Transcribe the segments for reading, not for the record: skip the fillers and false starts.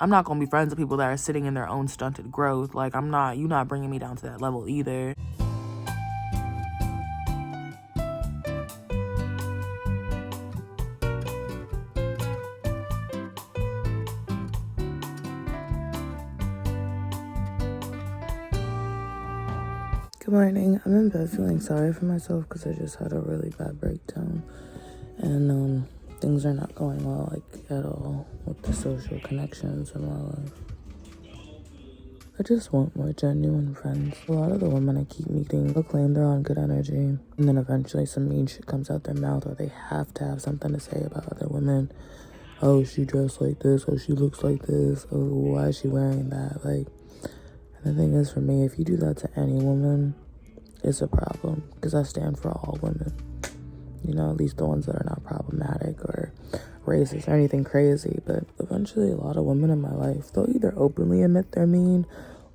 I'm not gonna be friends with people that are sitting in their own stunted growth. Like, you're not bringing me down to that level either. Good morning. I'm in bed feeling sorry for myself because I just had a really bad breakdown. And things are not going well, like, at all with the social connections in my life. I just want more genuine friends. A lot of the women I keep meeting, they'll claim they're on good energy, and then eventually some mean shit comes out their mouth, or they have to have something to say about other women. Oh, she dressed like this. Oh, she looks like this. Oh, why is she wearing that? Like, and the thing is, for me, if you do that to any woman, it's a problem, because I stand for all women. You know, at least the ones that are not problematic or racist or anything crazy. But eventually, a lot of women in my life, they'll either openly admit they're mean,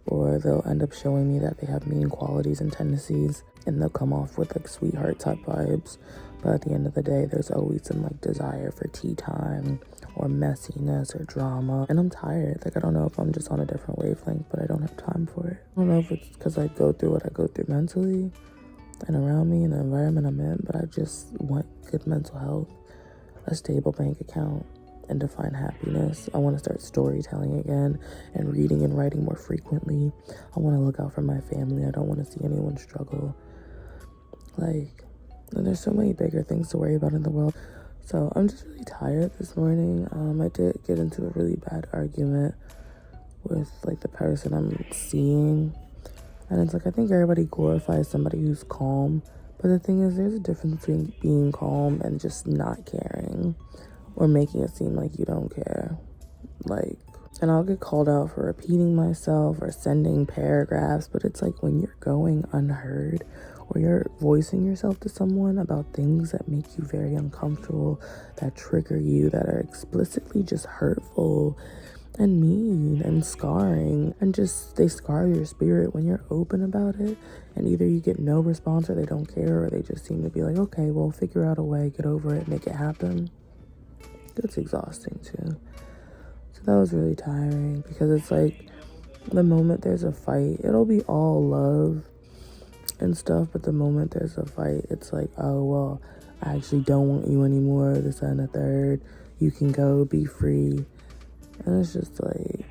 or they'll end up showing me that they have mean qualities and tendencies, and they'll come off with like sweetheart type vibes. But at the end of the day, there's always some like desire for tea time or messiness or drama. And I'm tired. Like, I don't know if I'm just on a different wavelength, but I don't have time for it. I don't know if it's because I go through what I go through mentally and around me and the environment I'm in, but I just want good mental health, a stable bank account, and to find happiness. I want to start storytelling again and reading and writing more frequently. I want to look out for my family. I don't want to see anyone struggle. Like, there's so many bigger things to worry about in the world. So I'm just really tired this morning. I did get into a really bad argument with like the person I'm seeing. And it's like, I think everybody glorifies somebody who's calm. But the thing is, there's a difference between being calm and just not caring, or making it seem like you don't care. Like, and I'll get called out for repeating myself or sending paragraphs, but it's like when you're going unheard, or you're voicing yourself to someone about things that make you very uncomfortable, that trigger you, that are explicitly just hurtful and mean and scarring, and just they scar your spirit when you're open about it, and either you get no response, or they don't care, or they just seem to be like, okay, well, figure out a way, get over it, make it happen. It's exhausting too. So that was really tiring, because it's like the moment there's a fight, it'll be all love and stuff, but the moment there's a fight, it's like, oh, well, I actually don't want you anymore, this and the third, you can go, be free. And it's just like,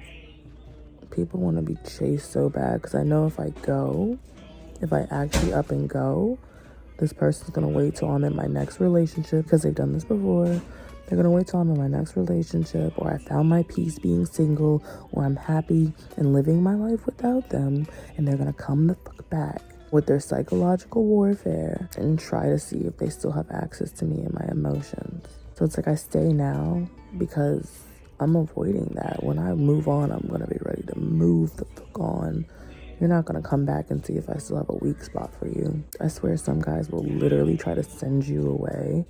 people want to be chased so bad, because I know if I actually up and go, this person's going to wait till I'm in my next relationship, because they've done this before. They're going to wait till I'm in my next relationship, or I found my peace being single, or I'm happy and living my life without them, and they're going to come the fuck back with their psychological warfare and try to see if they still have access to me and my emotions. So it's like, I stay now because I'm avoiding that. When I move on, I'm going to be ready to move the fuck on. You're not going to come back and see if I still have a weak spot for you. I swear some guys will literally try to send you away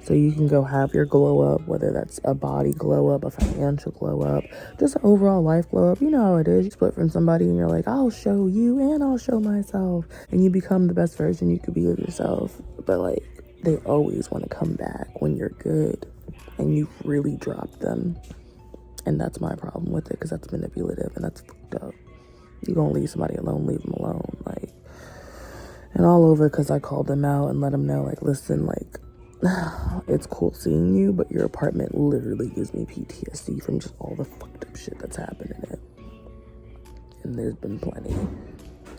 so you can go have your glow up, whether that's a body glow up, a financial glow up, just an overall life glow up. You know how it is. You split from somebody and you're like, I'll show you and I'll show myself. And you become the best version you could be of yourself. But like, they always want to come back when you're good and you really drop them. And that's my problem with it, because that's manipulative and that's fucked up. You gonna leave somebody alone, leave them alone. Like, and all over because I called them out and let them know, like, listen, like, it's cool seeing you, but your apartment literally gives me PTSD from just all the fucked up shit that's happened in it. And there's been plenty.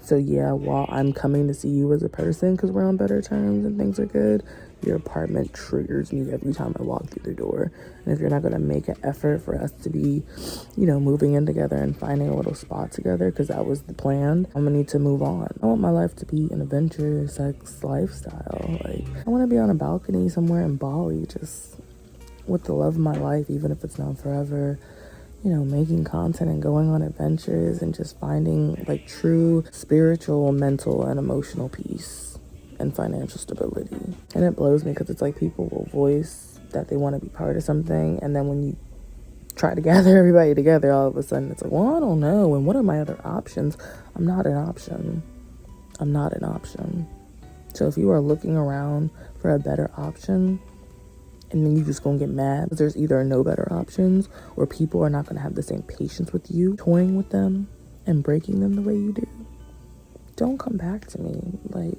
So yeah, while I'm coming to see you as a person because we're on better terms and things are good, your apartment triggers me every time I walk through the door. And if you're not going to make an effort for us to be, you know, moving in together and finding a little spot together, because that was the plan, I'm going to need to move on. I want my life to be an adventure, sex, lifestyle. Like, I want to be on a balcony somewhere in Bali, just with the love of my life, even if it's not forever. You know, making content and going on adventures and just finding like true spiritual, mental, and emotional peace and financial stability. And it blows me because it's like people will voice that they want to be part of something, and then when you try to gather everybody together, all of a sudden it's like, well, I don't know, and what are my other options? I'm not an option. I'm not an option. So if you are looking around for a better option and then you just gonna get mad. There's either no better options, or people are not gonna have the same patience with you, toying with them and breaking them the way you do. Don't come back to me. Like,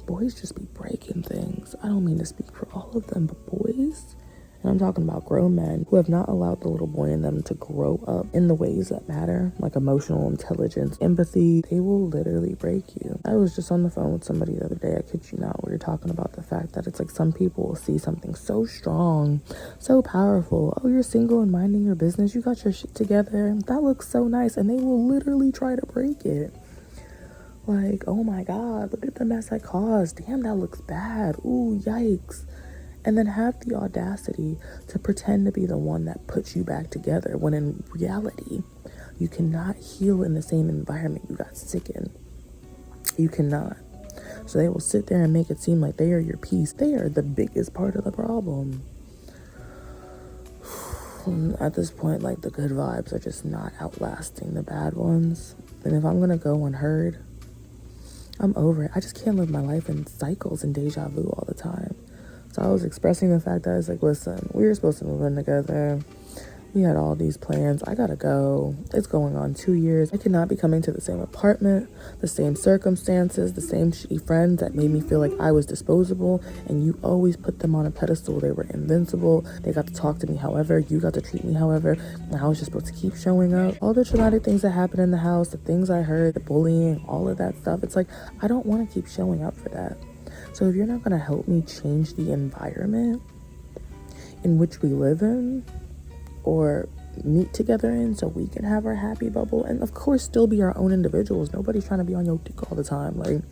boys just be breaking things. I don't mean to speak for all of them, but boys, and I'm talking about grown men who have not allowed the little boy in them to grow up in the ways that matter, like emotional intelligence, empathy, they will literally break you. I was just on the phone with somebody the other day, I kid you not, we were talking about the fact that it's like some people will see something so strong, so powerful. Oh, you're single and minding your business, you got your shit together, that looks so nice, and they will literally try to break it. Like, oh my God, look at the mess I caused. Damn, that looks bad. Ooh, yikes. And then have the audacity to pretend to be the one that puts you back together, when in reality, you cannot heal in the same environment you got sick in. You cannot. So they will sit there and make it seem like they are your piece. They are the biggest part of the problem. At this point, like, the good vibes are just not outlasting the bad ones. And if I'm gonna go unheard, I'm over it. I just can't live my life in cycles and deja vu all the time. So I was expressing the fact that it's like, listen, we were supposed to move in together. We had all these plans. I gotta go. It's going on 2 years. I cannot be coming to the same apartment, the same circumstances, the same shitty friends that made me feel like I was disposable. And you always put them on a pedestal. They were invincible. They got to talk to me however. You got to treat me however. And I was just supposed to keep showing up. All the traumatic things that happened in the house, the things I heard, the bullying, all of that stuff. It's like, I don't want to keep showing up for that. So if you're not going to help me change the environment in which we live in, or meet together in, so we can have our happy bubble, and of course still be our own individuals. Nobody's trying to be on your dick all the time. Like,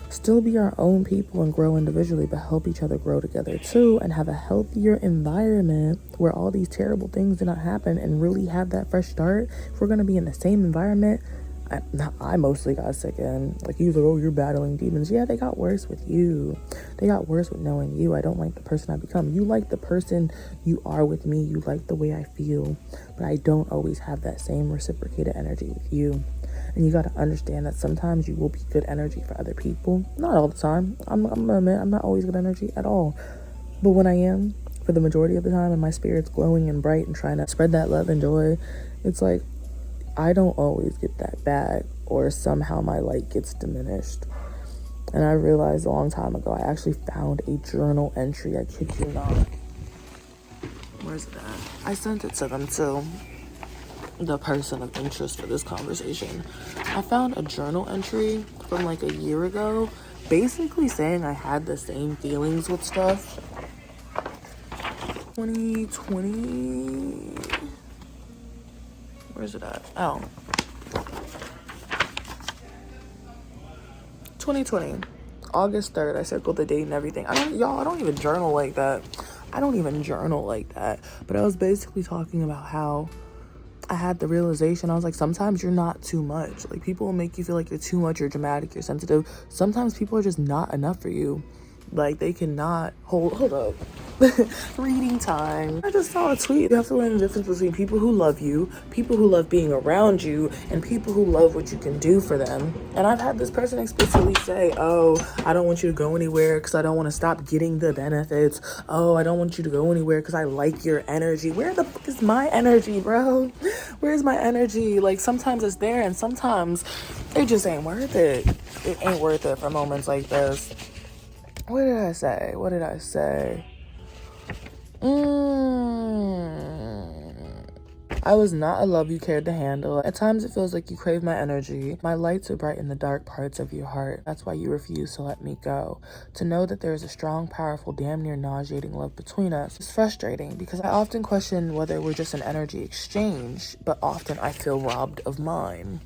still be our own people and grow individually, but help each other grow together too, and have a healthier environment where all these terrible things do not happen, and really have that fresh start. If we're going to be in the same environment, I mostly got sick in. Like, you was like, oh, you're battling demons. Yeah, they got worse with you. They got worse with knowing you. I don't like the person I become. You like the person you are with me. You like the way I feel. But I don't always have that same reciprocated energy with you. And you got to understand that sometimes you will be good energy for other people. Not all the time. I'm gonna admit, I'm not always good energy at all. But when I am, for the majority of the time, and my spirit's glowing and bright and trying to spread that love and joy, it's like, I don't always get that back, or somehow my light gets diminished. And I realized a long time ago, I actually found a journal entry. I kid you not. Where's it at? I sent it to them too. The person of interest for this conversation. I found a journal entry from like a year ago, basically saying I had the same feelings with stuff. 2020. Where's it at? Oh. 2020. August 3rd. I circled the date and everything. I don't even journal like that. But I was basically talking about how I had the realization. I was like, sometimes you're not too much. Like, people will make you feel like you're too much, you're dramatic, you're sensitive. Sometimes people are just not enough for you. Like, they cannot hold up. Reading time. I just saw a tweet. You have to learn the difference between people who love you, people who love being around you, and people who love what you can do for them. And I've had this person explicitly say, oh, I don't want you to go anywhere because I don't want to stop getting the benefits. Oh, I don't want you to go anywhere because I like your energy. Where the fuck is my energy, bro? Where's my energy? Like, sometimes it's there, and sometimes it just ain't worth it. It ain't worth it for moments like this. What did I say? I was not a love you cared to handle. At times it feels like you crave my energy. My lights are bright in the dark parts of your heart. That's why you refuse to let me go. To know that there is a strong, powerful, damn near nauseating love between us is frustrating, because I often question whether we're just an energy exchange, but often I feel robbed of mine.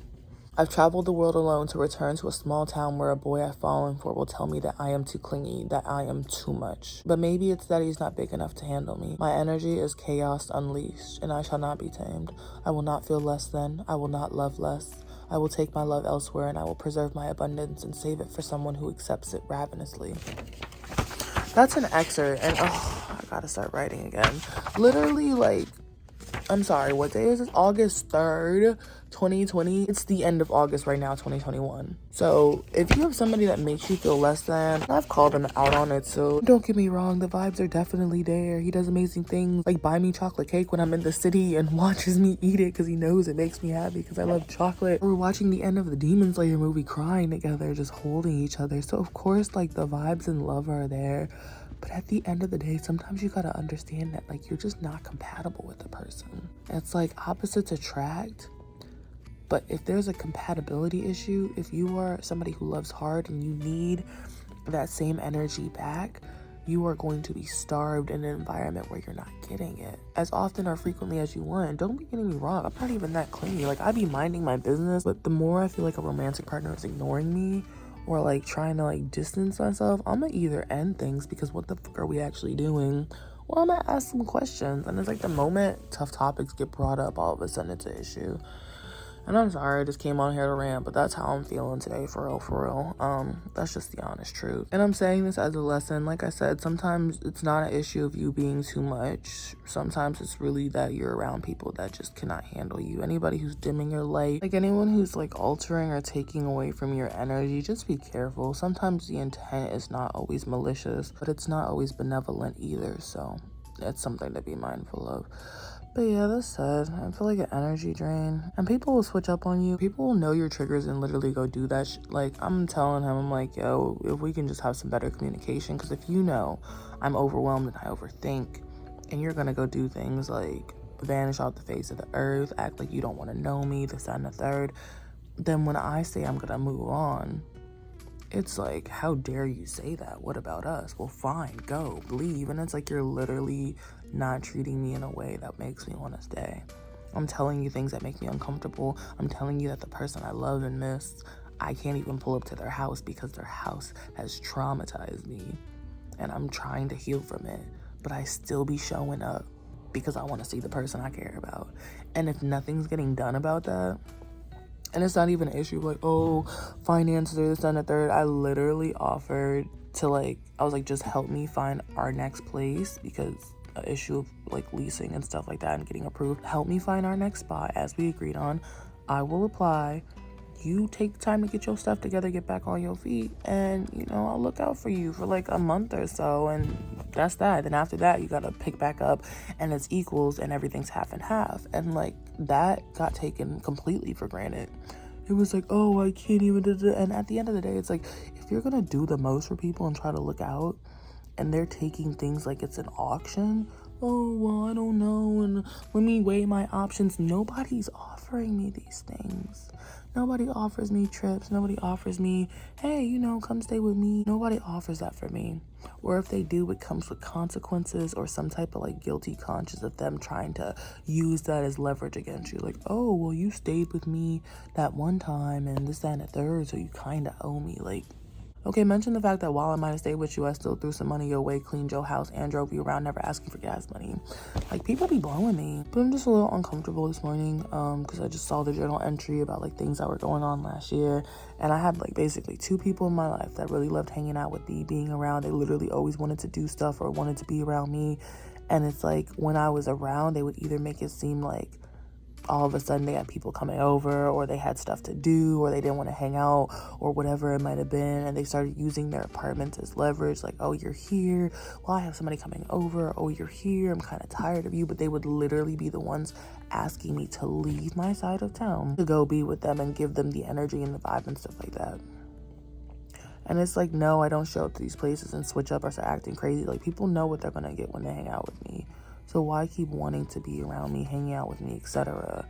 I've traveled the world alone to return to a small town where a boy I've fallen for will tell me that I am too clingy, that I am too much. But maybe it's that he's not big enough to handle me. My energy is chaos unleashed, and I shall not be tamed. I will not feel less than. I will not love less. I will take my love elsewhere, and I will preserve my abundance and save it for someone who accepts it ravenously. That's an excerpt, and I gotta start writing again. Literally, like, I'm sorry, what day is it? August 3rd, 2020. It's the end of August right now, 2021. So if you have somebody that makes you feel less than, I've called him out on it, so don't get me wrong, the vibes are definitely there. He does amazing things, like buy me chocolate cake when I'm in the city and watches me eat it because he knows it makes me happy because I love chocolate. We're watching the end of the Demon Slayer movie, crying together, just holding each other. So of course, like, the vibes and love are there. But at the end of the day, sometimes you gotta understand that, like, you're just not compatible with the person. It's like opposites attract. But if there's a compatibility issue, if you are somebody who loves hard and you need that same energy back, you are going to be starved in an environment where you're not getting it as often or frequently as you want. Don't be getting me wrong, I'm not even that clingy. Like, I be minding my business, but the more I feel like a romantic partner is ignoring me or like trying to like distance myself, I'm gonna either end things because what the fuck are we actually doing? Or I'm gonna ask some questions. And it's like the moment tough topics get brought up, all of a sudden it's an issue. And I'm sorry I just came on here to rant, but that's how I'm feeling today, for real, for real. That's just the honest truth. And I'm saying this as a lesson. Like I said, sometimes it's not an issue of you being too much. Sometimes it's really that you're around people that just cannot handle you. Anybody who's dimming your light, like anyone who's like altering or taking away from your energy, just be careful. Sometimes the intent is not always malicious, but it's not always benevolent either. So it's something to be mindful of. But yeah, that's sad. I feel like an energy drain. And people will switch up on you. People will know your triggers and literally go do that like, I'm telling him, I'm like, yo, if we can just have some better communication. Because if you know I'm overwhelmed and I overthink, and you're going to go do things like vanish off the face of the earth, act like you don't want to know me, this, that, and the third, then when I say I'm going to move on, it's like, how dare you say that? What about us? Well, fine, go, leave. And it's like you're literally not treating me in a way that makes me want to stay. I'm telling you things that make me uncomfortable. I'm telling you that the person I love and miss, I can't even pull up to their house because their house has traumatized me. And I'm trying to heal from it. But I still be showing up because I want to see the person I care about. And if nothing's getting done about that, and it's not even an issue like, oh, finances or this, that, and the third. I literally offered to, like, I was like, just help me find our next place because an issue of like leasing and stuff like that and getting approved. Help me find our next spot as we agreed on. I will apply. You take time to get your stuff together, get back on your feet, and, you know, I'll look out for you for like a month or so, and that's that. Then after that, you gotta pick back up, and it's equals, and everything's half and half. And like, that got taken completely for granted. It was like, oh, I can't even do that. And at the end of the day, it's like, if you're gonna do the most for people and try to look out, and they're taking things like it's an auction, oh, well, I don't know, and let me weigh my options. Nobody's offering me these things. Nobody offers me trips. Nobody offers me, hey, you know, come stay with me. Nobody offers that for me. Or if they do, it comes with consequences or some type of like guilty conscience of them trying to use that as leverage against you. Like, oh, well, you stayed with me that one time and this, that, and the third, so you kind of owe me. Like, okay, mention the fact that while I might have stayed with you, I still threw some money your way, cleaned your house, and drove you around, never asking for gas money. Like, people be blowing me. But I'm just a little uncomfortable this morning because I just saw the journal entry about, like, things that were going on last year. And I had, like, basically 2 people in my life that really loved hanging out with me, being around. They literally always wanted to do stuff or wanted to be around me. And it's like, when I was around, they would either make it seem like all of a sudden they had people coming over, or they had stuff to do, or they didn't want to hang out, or whatever it might have been, and they started using their apartments as leverage, like, oh, you're here, well, I have somebody coming over, oh, you're here, I'm kind of tired of you. But they would literally be the ones asking me to leave my side of town to go be with them and give them the energy and the vibe and stuff like that. And it's like, no, I don't show up to these places and switch up or start acting crazy. Like, people know what they're gonna get when they hang out with me. So why keep wanting to be around me, hanging out with me, etc.,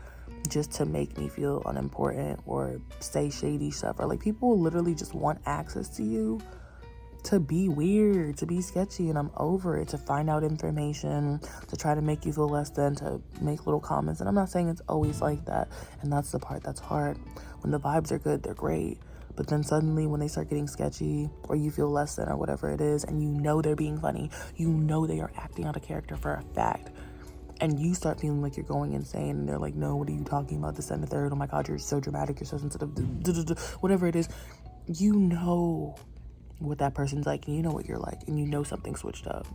just to make me feel unimportant or say shady stuff? Or like, people literally just want access to you to be weird, to be sketchy, and I'm over it. To find out information, to try to make you feel less than, to make little comments. And I'm not saying it's always like that, and that's the part that's hard. When the vibes are good, they're great. But then suddenly when they start getting sketchy, or you feel less than, or whatever it is, and you know they're being funny, you know they are acting out a character for a fact, and you start feeling like you're going insane, and they're like, no, what are you talking about, this and the third, oh my god, you're so dramatic, you're so sensitive, whatever it is, you know what that person's like, and you know what you're like, and you know something switched up.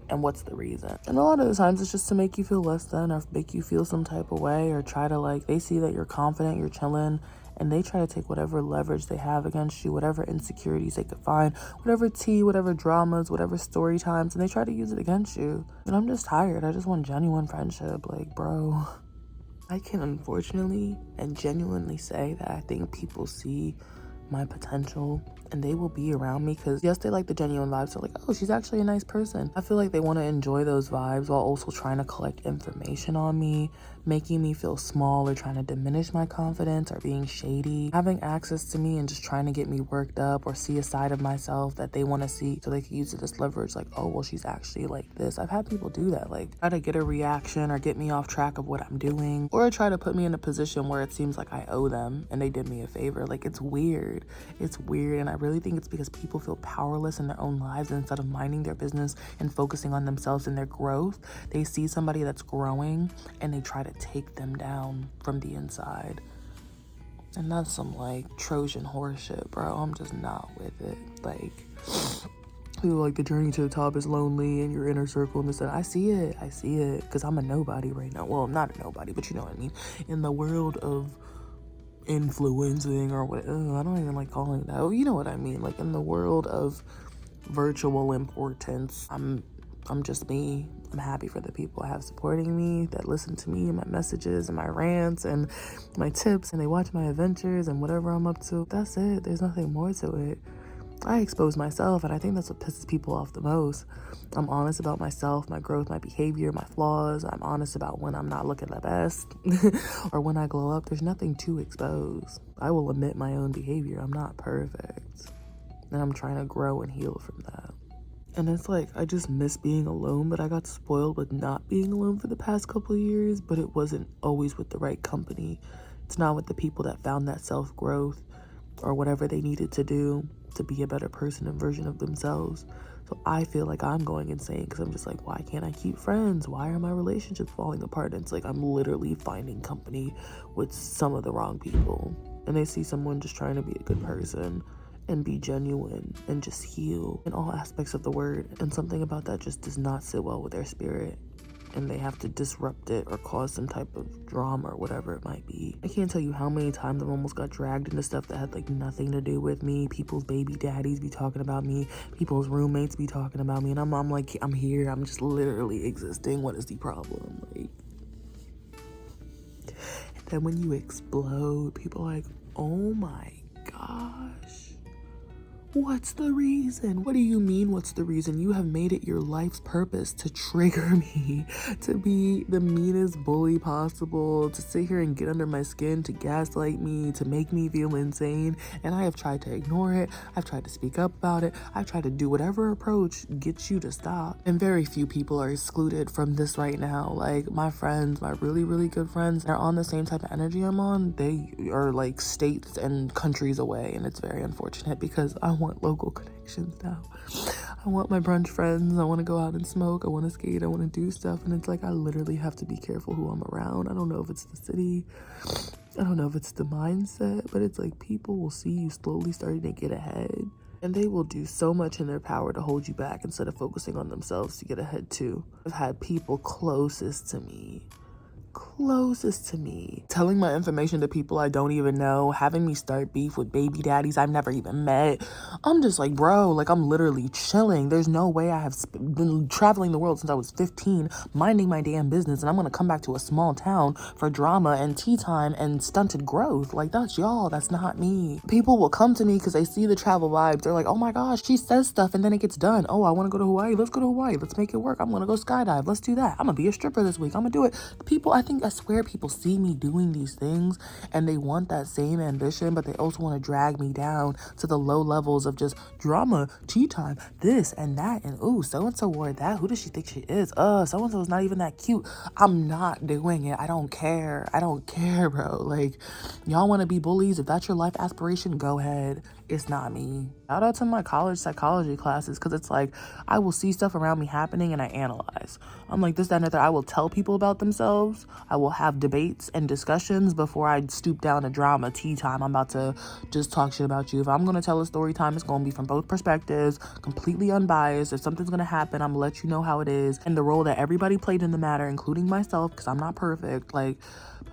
And what's the reason? And a lot of the times it's just to make you feel less than, or make you feel some type of way, or try to, like, they see that you're confident, you're chilling, and they try to take whatever leverage they have against you, whatever insecurities they could find, whatever tea, whatever dramas, whatever story times, and they try to use it against you. And I'm just tired. I just want genuine friendship. Like, bro, I can unfortunately and genuinely say that I think people see my potential and they will be around me because, yes, they like the genuine vibes. They're like, oh, she's actually a nice person. I feel like they want to enjoy those vibes while also trying to collect information on me, making me feel small, or trying to diminish my confidence, or being shady, having access to me and just trying to get me worked up, or see a side of myself that they want to see so they can use it as leverage. Like, oh, well, she's actually like this. I've had people do that, like try to get a reaction or get me off track of what I'm doing, or try to put me in a position where it seems like I owe them and they did me a favor. Like, it's weird. It's weird. And I really think it's because people feel powerless in their own lives, and instead of minding their business and focusing on themselves and their growth, they see somebody that's growing and they try to take them down from the inside. And that's some, like, Trojan horse shit, bro. I'm just not with it. Like, people like, the journey to the top is lonely and your inner circle and this and that. I see it because I'm a nobody right now. Well, I'm not a nobody, but you know what I mean. In the world of influencing, or what, I don't even like calling it that. Oh, you know what I mean. Like, in the world of virtual importance, I'm just me. I'm happy for the people I have supporting me, that listen to me and my messages and my rants and my tips, and they watch my adventures and whatever I'm up to. That's it. There's nothing more to it. I expose myself, and I think that's what pisses people off the most. I'm honest about myself, my growth, my behavior, my flaws. I'm honest about when I'm not looking the best or when I glow up. There's nothing to expose. I will admit my own behavior. I'm not perfect, and I'm trying to grow and heal from that. And it's like, I just miss being alone, but I got spoiled with not being alone for the past couple of years, but it wasn't always with the right company. It's not with the people that found that self-growth or whatever they needed to do to be a better person and version of themselves. So I feel like I'm going insane because I'm just like, why can't I keep friends? Why are my relationships falling apart? And it's like, I'm literally finding company with some of the wrong people. And they see someone just trying to be a good person and be genuine and just heal in all aspects of the word. And something about that just does not sit well with their spirit. And they have to disrupt it or cause some type of drama or whatever it might be. I can't tell you how many times I've almost got dragged into stuff that had like nothing to do with me. People's baby daddies be talking about me. People's roommates be talking about me. And I'm like, I'm here. I'm just literally existing. What is the problem? Like, and then when you explode, people are like, oh my gosh. What's the reason? What do you mean, what's the reason? You have made it your life's purpose to trigger me, to be the meanest bully possible, to sit here and get under my skin, to gaslight me, to make me feel insane. And I have tried to ignore it. I've tried to speak up about it. I've tried to do whatever approach gets you to stop. And very few people are excluded from this right now. Like, my friends, my really, really good friends, they're on the same type of energy I'm on. They are like states and countries away. And it's very unfortunate because I want local connections now. I want my brunch friends. I want to go out and smoke. I want to skate. I want to do stuff. And it's like, I literally have to be careful who I'm around. I don't know if it's the city. I don't know if it's the mindset, but it's like, people will see you slowly starting to get ahead, and they will do so much in their power to hold you back instead of focusing on themselves to get ahead too. I've had people closest to me telling my information to people I don't even know, having me start beef with baby daddies I've never even met. I'm just like, bro, like, I'm literally chilling. There's no way I have been traveling the world since I was 15, minding my damn business, and I'm gonna come back to a small town for drama and tea time and stunted growth. Like, that's y'all, that's not me. People will come to me because they see the travel vibes. They're like, oh my gosh, she says stuff and then it gets done. Oh, I want to go to Hawaii. Let's go to Hawaii. Let's make it work. I'm gonna go skydive. Let's do that. I'm gonna be a stripper this week. I'm gonna do it. People, I swear people see me doing these things and they want that same ambition, but they also want to drag me down to the low levels of just drama, tea time, this and that, and ooh, so-and-so wore that. Who does she think she is? So-and-so is not even that cute. I'm not doing it. I don't care, bro. Like, y'all want to be bullies? If that's your life aspiration, go ahead. It's not me. Shout out to my college psychology classes, because it's like I will see stuff around me happening and I analyze. I'm like this, that, and the other. I will tell people about themselves. I will have debates and discussions before I stoop down to drama tea time. I'm about to just talk shit about you. If I'm going to tell a story time, it's going to be from both perspectives, completely unbiased. If something's going to happen, I'm going to let you know how it is and the role that everybody played in the matter, including myself, because I'm not perfect. Like,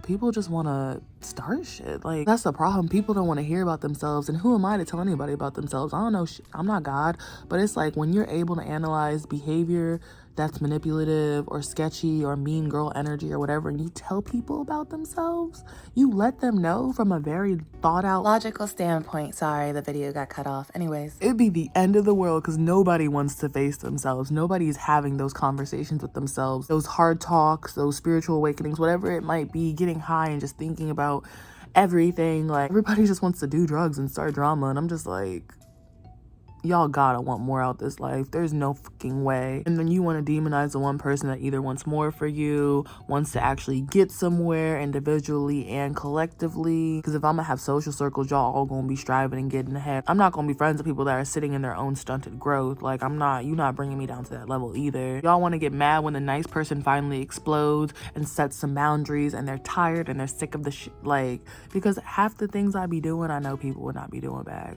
people just want to start shit. Like, that's the problem. People don't want to hear about themselves, and who am I to tell anybody about themselves? I don't know. I'm not God, but it's like when you're able to analyze behavior that's manipulative or sketchy or mean girl energy or whatever, and you tell people about themselves, you let them know from a very thought out, logical standpoint. Sorry, the video got cut off. Anyways, it'd be the end of the world, because nobody wants to face themselves. Nobody's having those conversations with themselves, those hard talks, those spiritual awakenings, whatever it might be, getting high and just thinking about everything. Like, everybody just wants to do drugs and start drama, and I'm just like, y'all gotta want more out this life. There's no fucking way. And then you want to demonize the one person that either wants more for you, wants to actually get somewhere individually and collectively. Because if I'm gonna have social circles, y'all all gonna be striving and getting ahead. I'm not gonna be friends with people that are sitting in their own stunted growth. Like, you're not bringing me down to that level either. Y'all want to get mad when the nice person finally explodes and sets some boundaries, and they're tired and they're sick of the shit. Like, because half the things I be doing, I know people would not be doing back.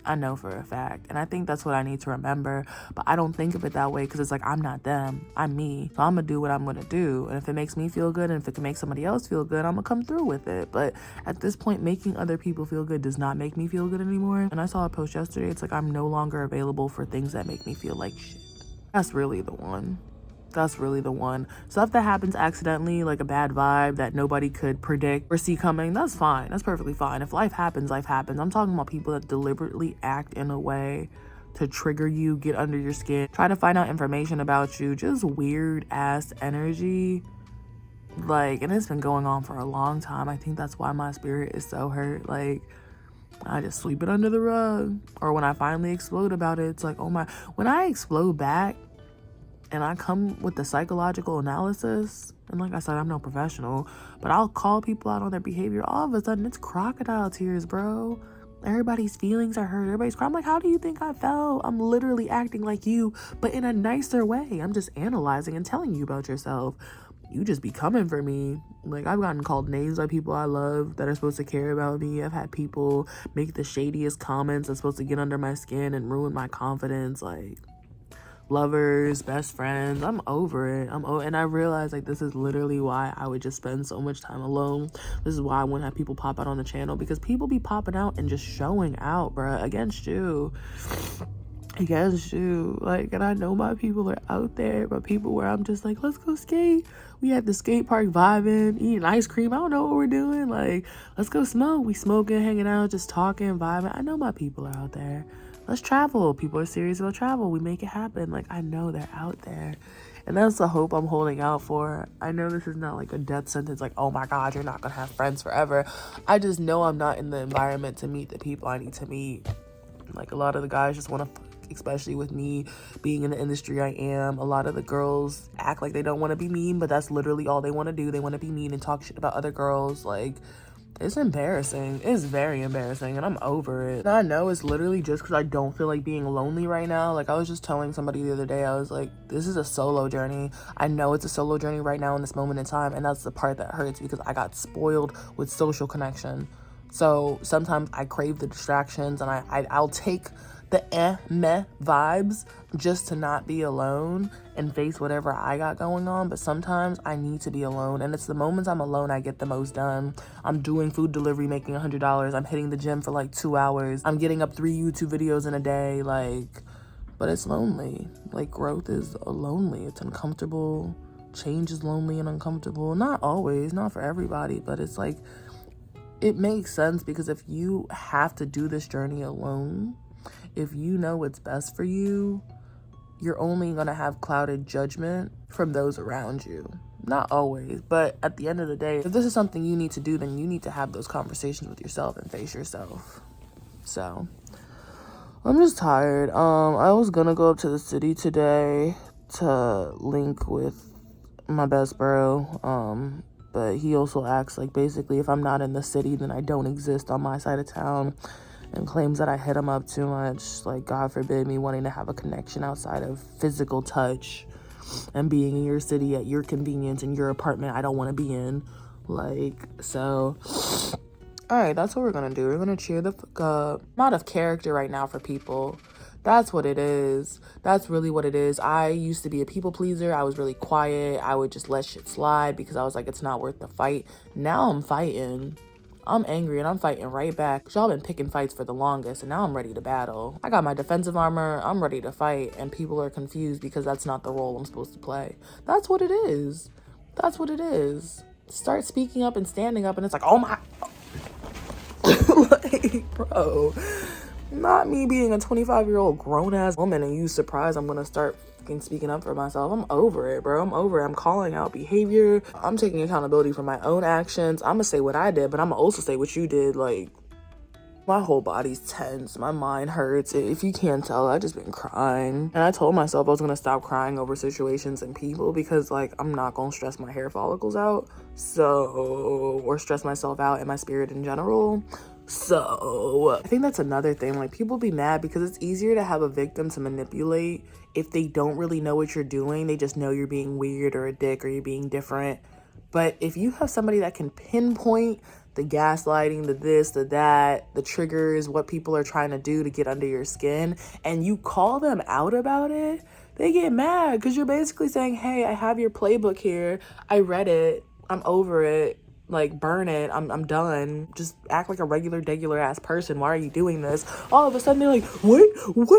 I know for a fact. And I think that's what I need to remember. But I don't think of it that way, because it's like, I'm not them. I'm me. So I'm going to do what I'm going to do. And if it makes me feel good and if it can make somebody else feel good, I'm going to come through with it. But at this point, making other people feel good does not make me feel good anymore. And I saw a post yesterday. It's like, I'm no longer available for things that make me feel like shit. That's really the one. That's really the one. Stuff that happens accidentally, like a bad vibe that nobody could predict or see coming, that's fine. That's perfectly fine. If life happens, life happens. I'm talking about people that deliberately act in a way to trigger you, get under your skin, try to find out information about you, just weird ass energy. Like, and it's been going on for a long time. I think that's why my spirit is so hurt. Like, I just sweep it under the rug. Or when I finally explode about it, it's like, oh my, when I explode back, and I come with the psychological analysis, and like I said, I'm no professional, but I'll call people out on their behavior. All of a sudden, it's crocodile tears, bro. Everybody's feelings are hurt. Everybody's crying. I'm like, how do you think I felt? I'm literally acting like you, but in a nicer way. I'm just analyzing and telling you about yourself. You just be coming for me. Like, I've gotten called names by people I love that are supposed to care about me. I've had people make the shadiest comments that's supposed to get under my skin and ruin my confidence. Like, lovers, best friends, I'm over it. And I realize, like, this is literally why I would just spend so much time alone. This is why I wouldn't have people pop out on the channel, because people be popping out and just showing out, bruh, against you. Like, and I know my people are out there, but people where I'm just like, let's go skate. We at the skate park vibing, eating ice cream. I don't know what we're doing. Like, let's go smoke. We smoking, hanging out, just talking, vibing. I know my people are out there. Let's travel. People are serious about travel. We make it happen. Like, I know they're out there. And that's the hope I'm holding out for. I know this is not like a death sentence, like, oh my God, you're not going to have friends forever. I just know I'm not in the environment to meet the people I need to meet. Like, a lot of the guys just want to, especially with me being in the industry I am. A lot of the girls act like they don't want to be mean, but that's literally all they want to do. They want to be mean and talk shit about other girls. Like, it's embarrassing. It's very embarrassing, and I'm over it. And I know it's literally just because I don't feel like being lonely right now. Like, I was just telling somebody the other day, I was like, this is a solo journey. I know it's a solo journey right now in this moment in time, and that's the part that hurts, because I got spoiled with social connection. So sometimes I crave the distractions, and I'll take the meh vibes just to not be alone and face whatever I got going on. But sometimes I need to be alone, and it's the moments I'm alone I get the most done. I'm doing food delivery, making $100. I'm hitting the gym for like 2 hours. I'm getting up 3 YouTube videos in a day. Like, but it's lonely. Like, growth is lonely. It's uncomfortable. Change is lonely and uncomfortable. Not always, not for everybody, but it's like, it makes sense, because if you have to do this journey alone, if you know what's best for you, you're only going to have clouded judgment from those around you. Not always, but at the end of the day, if this is something you need to do, then you need to have those conversations with yourself and face yourself. So, I'm just tired. I was going to go up to the city today to link with my best bro. But he also acts like, basically, if I'm not in the city, then I don't exist on my side of town. and claims that I hit him up too much. Like, God forbid me wanting to have a connection outside of physical touch and being in your city at your convenience in your apartment I don't want to be in. Like, so, all right, that's what we're gonna do. We're gonna cheer the fuck up. I'm out of character right now for people. That's what it is. That's really what it is. I used to be a people pleaser. I was really quiet. I would just let shit slide because I was like, it's not worth the fight. Now I'm fighting. I'm angry and I'm fighting right back. Cause y'all been picking fights for the longest and now I'm ready to battle. I got my defensive armor. I'm ready to fight, and people are confused because that's not the role I'm supposed to play. That's what it is. That's what it is. Start speaking up and standing up and it's like, oh my. Like, bro. Not me being a 25-year-old grown-ass woman and you surprised I'm gonna start fucking speaking up for myself. I'm over it, bro. I'm over it. I'm calling out behavior. I'm taking accountability for my own actions. I'm gonna say what I did, but I'm gonna also say what you did. Like, my whole body's tense. My mind hurts. If you can't tell, I just been crying. And I told myself I was gonna stop crying over situations and people because, like, I'm not gonna stress my hair follicles out. So, or stress myself out and my spirit in general. So, I think that's another thing. Like, people be mad because it's easier to have a victim to manipulate if they don't really know what you're doing. They just know you're being weird or a dick or you're being different. But if you have somebody that can pinpoint the gaslighting, the this, the that, the triggers, what people are trying to do to get under your skin, and you call them out about it, they get mad because you're basically saying, hey, I have your playbook here. I read it. I'm over it. Like, burn it. I'm done. Just act like a regular ass person. Why are you doing this? All of a sudden they're like, what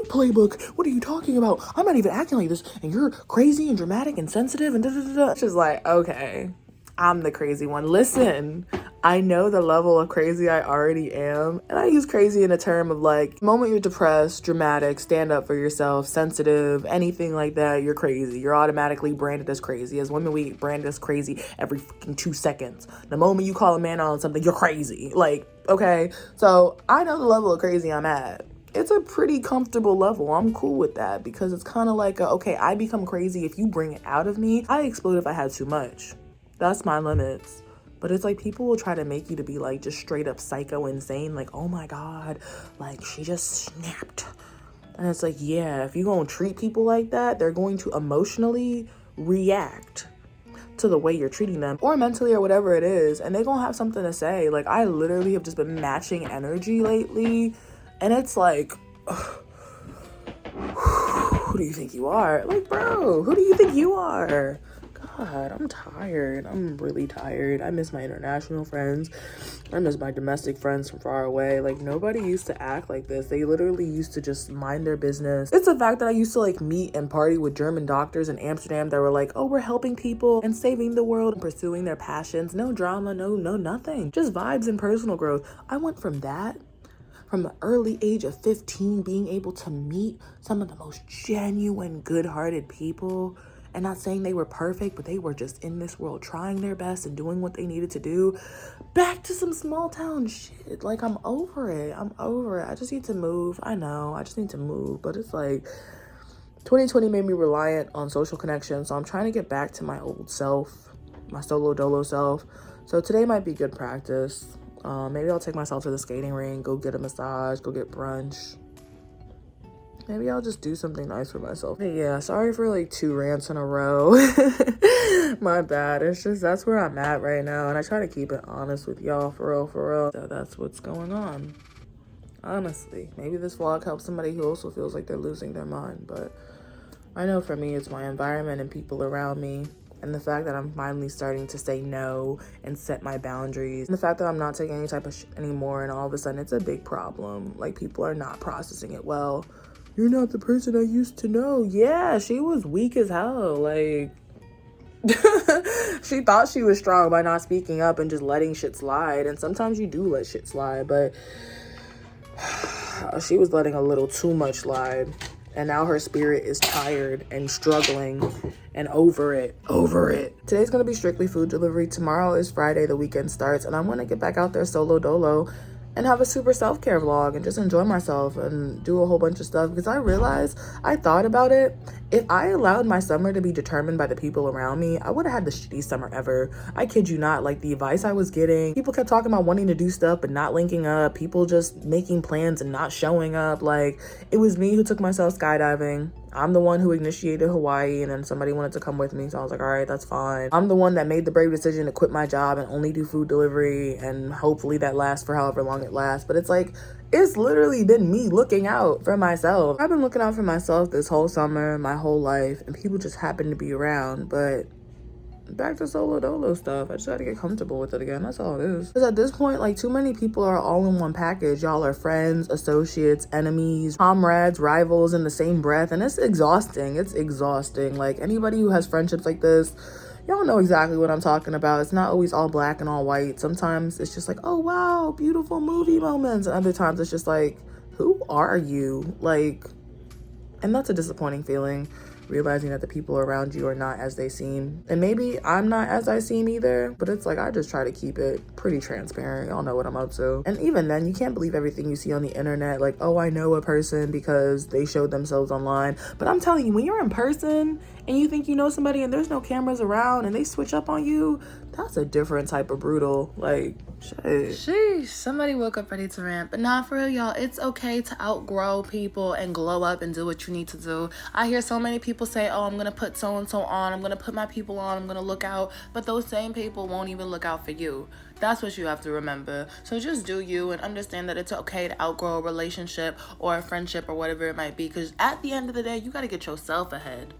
playbook? What are you talking about? I'm not even acting like this, and you're crazy and dramatic and sensitive and da-da-da-da. It's just like, okay, I'm the crazy one. Listen, I know the level of crazy I already am. And I use crazy in a term of like, the moment you're depressed, dramatic, stand up for yourself, sensitive, anything like that, you're crazy. You're automatically branded as crazy. As women, we get branded as crazy every fucking 2 seconds. The moment you call a man on something, you're crazy. Like, okay. So I know the level of crazy I'm at. It's a pretty comfortable level. I'm cool with that because it's kind of like, okay, I become crazy if you bring it out of me. I explode if I had too much. That's my limits. But it's like people will try to make you to be like just straight up psycho insane. Like, oh my God, like she just snapped. And it's like, yeah, if you're going to treat people like that, they're going to emotionally react to the way you're treating them or mentally or whatever it is. And they're going to have something to say. Like, I literally have just been matching energy lately. And it's like, who do you think you are? Like, bro, who do you think you are? God, I'm tired. I'm really tired. I miss my international friends. I miss my domestic friends from far away. Like, nobody used to act like this. They literally used to just mind their business. It's the fact that I used to like meet and party with German doctors in Amsterdam that were like, oh, we're helping people and saving the world and pursuing their passions. No drama, no nothing. Just vibes and personal growth. I went from that, from the early age of 15, being able to meet some of the most genuine, good-hearted people. And not saying they were perfect, but they were just in this world trying their best and doing what they needed to do. Back to some small town shit. Like, I'm over it. I just need to move. I know. I just need to move. But it's like 2020 made me reliant on social connections. So I'm trying to get back to my old self, my solo dolo self. So today might be good practice. Maybe I'll take myself to the skating rink, go get a massage, go get brunch. Maybe I'll just do something nice for myself. But yeah, sorry for like 2 rants in a row. My bad. It's just, that's where I'm at right now. And I try to keep it honest with y'all, for real. So that's what's going on. Honestly, maybe this vlog helps somebody who also feels like they're losing their mind. But I know for me, it's my environment and people around me. And the fact that I'm finally starting to say no and set my boundaries. And the fact that I'm not taking any type of shit anymore. And all of a sudden, it's a big problem. Like, people are not processing it well. You're not the person I used to know. Yeah, she was weak as hell. Like, she thought she was strong by not speaking up and just letting shit slide. And sometimes you do let shit slide, but she was letting a little too much slide. And now her spirit is tired and struggling and over it. Today's gonna be strictly food delivery. Tomorrow is Friday, the weekend starts, and I'm gonna get back out there solo dolo and have a super self-care vlog and just enjoy myself and do a whole bunch of stuff. Because I realized, I thought about it, If I allowed my summer to be determined by the people around me, I would have had the shittiest summer ever. I kid you not. Like, the advice I was getting, people kept talking about wanting to do stuff but not linking up, people just making plans and not showing up. Like, it was me who took myself skydiving. I'm the one who initiated Hawaii, and then somebody wanted to come with me, so I was like, all right, that's fine. I'm the one that made the brave decision to quit my job and only do food delivery, and hopefully that lasts for however long it lasts. But it's like, it's literally been me looking out for myself. I've been looking out for myself this whole summer, my whole life, and people just happen to be around. But back to solo dolo stuff, I just gotta get comfortable with it again. That's all it is. Because at this point, like, too many people are all in one package. Y'all are friends, associates, enemies, comrades, rivals in the same breath, and it's exhausting. It's exhausting. Like, anybody who has friendships like this, y'all know exactly what I'm talking about. It's not always all black and all white. Sometimes it's just like, oh wow, beautiful movie moments, and other times it's just like, who are you? Like, and that's a disappointing feeling, realizing that the people around you are not as they seem. And maybe I'm not as I seem either, but it's like, I just try to keep it pretty transparent. Y'all know what I'm up to. And even then, you can't believe everything you see on the internet. Like, oh, I know a person because they showed themselves online. But I'm telling you, when you're in person and you think you know somebody and there's no cameras around and they switch up on you, that's a different type of brutal. Like, shit. Sheesh, somebody woke up ready to rant. But nah, for real, y'all, it's okay to outgrow people and glow up and do what you need to do. I hear so many people say, oh, I'm gonna put so-and-so on, I'm gonna put my people on, I'm gonna look out, but those same people won't even look out for you. That's what you have to remember. So just do you and understand that it's okay to outgrow a relationship or a friendship or whatever it might be, because at the end of the day, you gotta get yourself ahead.